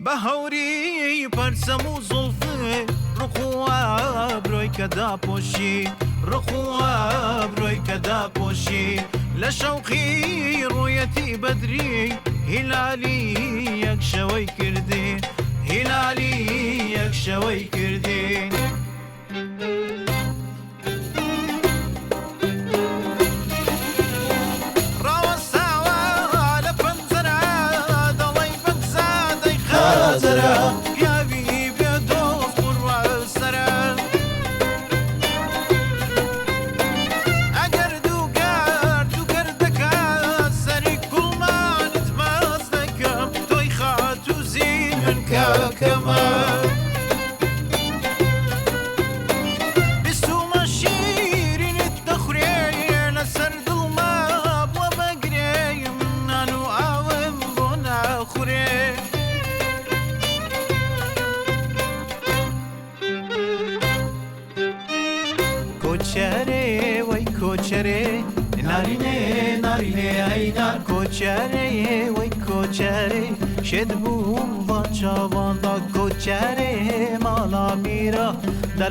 بهوری پرسم و زلفه رخواب روی کدا پوشی رخواب روی کدا پوشی لشوقی رویتی بدری هلالی یک شوی کردی هلالی یک شوی کردی يا بيبي دوست قرع السرا أقرد وقردك سري كل ما نتمازلك توي خات وزين منك كمان بسوم الشيرين التخرين السرد الماء وبقري من أنو أوم بنا خرين کوچره وای کوچره نارینه نارینه ایدار کوچره وای کوچره شد بوم با چاوان دا کوچره مالا میرا